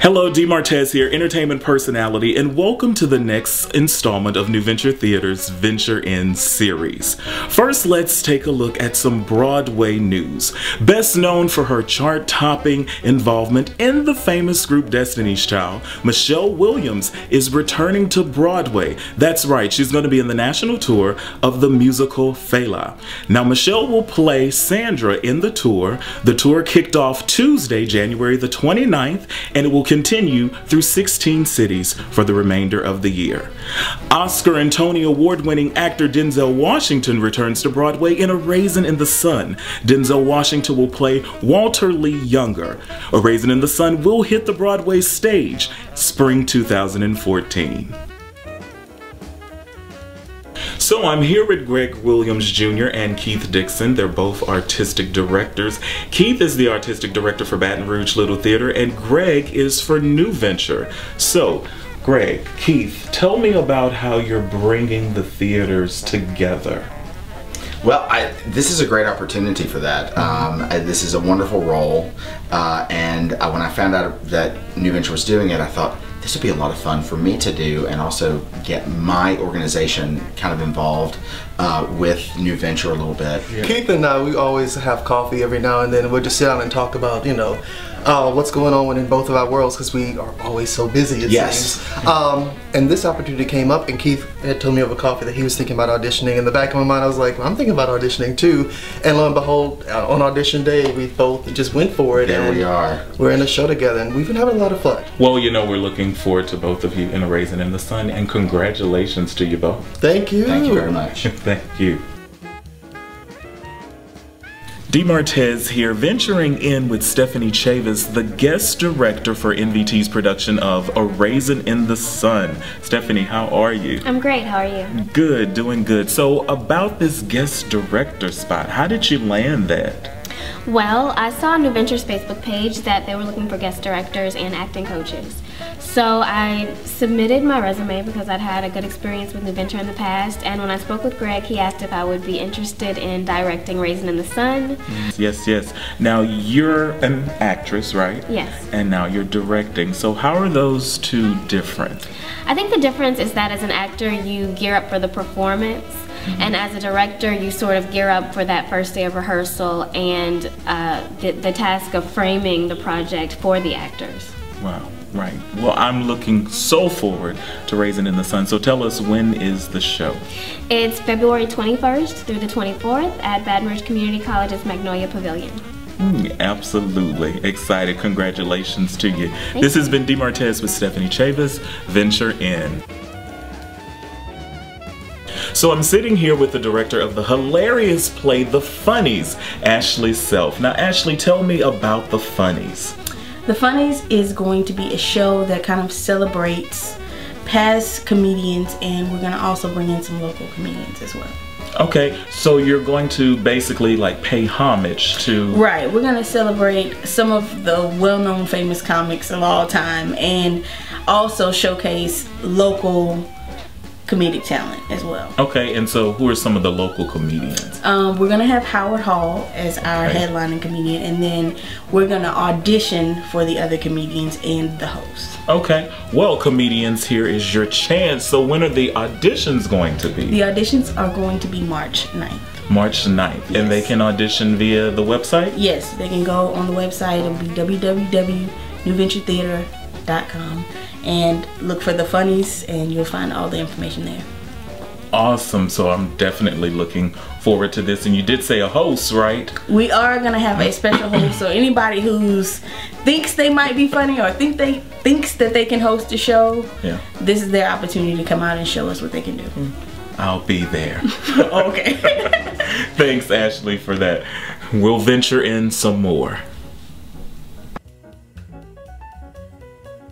Hello, D. Martez here, entertainment personality, and welcome to the next installment of New Venture Theater's Venture In series. First, let's take a look at some Broadway news. Best known for her chart-topping involvement in the famous group Destiny's Child, Michelle Williams is returning to Broadway. That's right, she's going to be in the national tour of the musical Fela. Now, Michelle will play Sandra in the tour. The tour kicked off Tuesday, January the 29th, and it will continue through 16 cities for the remainder of the year. Oscar and Tony Award-winning actor Denzel Washington returns to Broadway in A Raisin in the Sun. Denzel Washington will play Walter Lee Younger. A Raisin in the Sun will hit the Broadway stage spring 2014. So I'm here with Greg Williams Jr. and Keith Dixon. They're both artistic directors. Keith is the artistic director for Baton Rouge Little Theater, and Greg is for New Venture. So, Greg, Keith, tell me about how you're bringing the theaters together. Well, this is a great opportunity for that. This is a wonderful role, and when I found out that New Venture was doing it, I thought, this would be a lot of fun for me to do and also get my organization kind of involved with New Venture a little bit. Yeah. Keith and I, we always have coffee every now and then. We'll just sit down and talk about, you know, what's going on in both of our worlds, because we are always so busy, it seems. And this opportunity came up, and Keith had told me over coffee that he was thinking about auditioning. In the back of my mind, I was like, well, I'm thinking about auditioning too. And lo and behold, on audition day, we both just went for it. There we are. We're in a show together, and we've been having a lot of fun. Well, you know, we're looking forward to both of you in A Raisin in the Sun, and congratulations to you both. Thank you. Thank you very much. Thank you. D. Martez here, venturing in with Stephanie Chavis, the guest director for NVT's production of A Raisin in the Sun. Stephanie, how are you? I'm great, how are you? Good, doing good. So about this guest director spot, how did you land that? Well, I saw on New Venture's Facebook page that they were looking for guest directors and acting coaches. So I submitted my resume because I'd had a good experience with New Venture in the past, and when I spoke with Greg, he asked if I would be interested in directing Raisin in the Sun. Yes, yes. Now you're an actress, right? Yes. And now you're directing. So how are those two different? I think the difference is that as an actor, you gear up for the performance. And as a director, you sort of gear up for that first day of rehearsal and the task of framing the project for the actors. Wow, right. Well, I'm looking so forward to Raisin in the Sun. So tell us, when is the show? It's February 21st through the 24th at Baton Rouge Community College's Magnolia Pavilion. Absolutely excited. Congratulations to you. This has been D. Martez with Stephanie Chavis, Venture In. So I'm sitting here with the director of the hilarious play The Funnies, Ashley Self. Now Ashley, tell me about The Funnies. The Funnies is going to be a show that kind of celebrates past comedians, and we're going to also bring in some local comedians as well. Okay, so you're going to basically like pay homage to... Right, we're going to celebrate some of the well-known famous comics of all time and also showcase local comedic talent as well. Okay, and so who are some of the local comedians? We're gonna have Howard Hall as our headlining comedian, and then we're gonna audition for the other comedians and the host. Okay, well comedians, here is your chance. So when are the auditions going to be? The auditions are going to be March 9th. March 9th, and they can audition via the website? Yes, they can go on the website. It'll be www.newventuretheater.com and look for The Funnies, and you'll find all the information there. Awesome. So I'm definitely looking forward to this. And you did say a host, right? We are gonna have a special host, so anybody who's thinks they might be funny or thinks that they can host a show, this is their opportunity to come out and show us what they can do. I'll be there. Okay. Thanks, Ashley, for that. We'll venture in some more.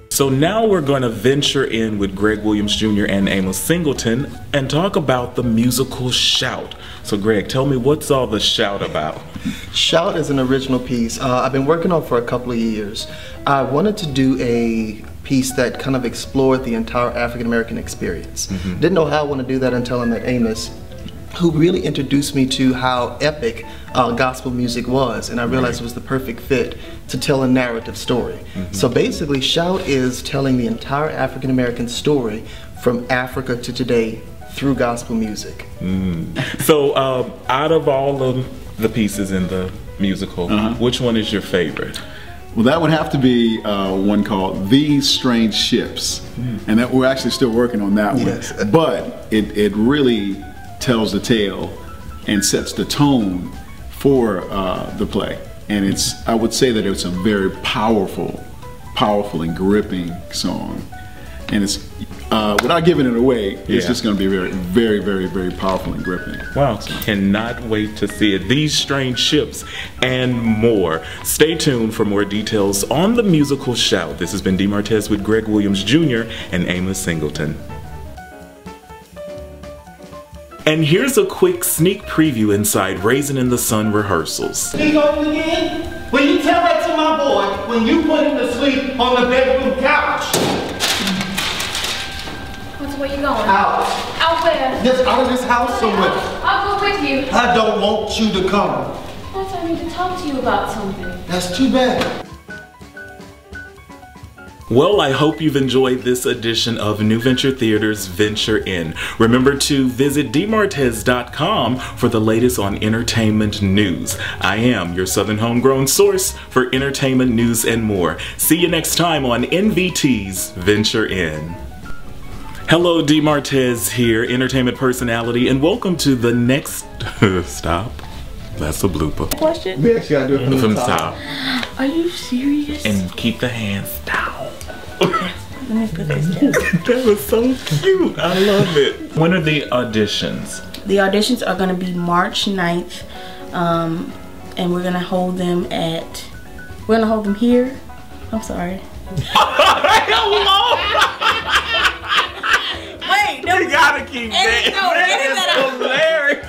So now we're going to venture in with Greg Williams Jr. and Amos Singleton and talk about the musical Shout. So Greg, tell me, what's all the Shout about? Shout is an original piece I've been working on for a couple of years. I wanted to do a piece that kind of explored the entire African American experience. Didn't know how I want to do that until I met Amos. who really introduced me to how epic gospel music was, and I realized it was the perfect fit to tell a narrative story. So basically, Shout is telling the entire African American story from Africa to today through gospel music. So out of all of the pieces in the musical, which one is your favorite? Well, that would have to be one called These Strange Ships, and that we're actually still working on that one. Yes. But it really tells the tale and sets the tone for the play, and I would say that it's a very powerful and gripping song, and it's without giving it away, it's just going to be very, very powerful and gripping. Wow, cannot wait to see it. These Strange Ships and more. Stay tuned for more details on the musical Shout. This has been D. Martez with Greg Williams Jr. and Amos Singleton. And here's a quick sneak preview inside Raisin in the Sun rehearsals. Speak over again? Will you tell that to my boy when you put him to sleep on the bedroom couch? Where you going? Out. Out where? Just out of this house somewhere. I'll go with you. I don't want you to come. What, I need to talk to you about something. That's too bad. Well, I hope you've enjoyed this edition of New Venture Theater's Venture In. Remember to visit dmartez.com for the latest on entertainment news. I am your Southern homegrown source for entertainment news and more. See you next time on NVT's Venture In. Hello, D. Martez here, entertainment personality, and welcome to the next stop. That's a blooper. Question? We actually gotta do it From the top. Are you serious? And keep the hands down. Let me put this down. That was so cute. I love it. When are the auditions? The auditions are going to be March 9th, and we're going to hold them here. I'm sorry. Wait, no. You gotta keep that. No, That is hilarious.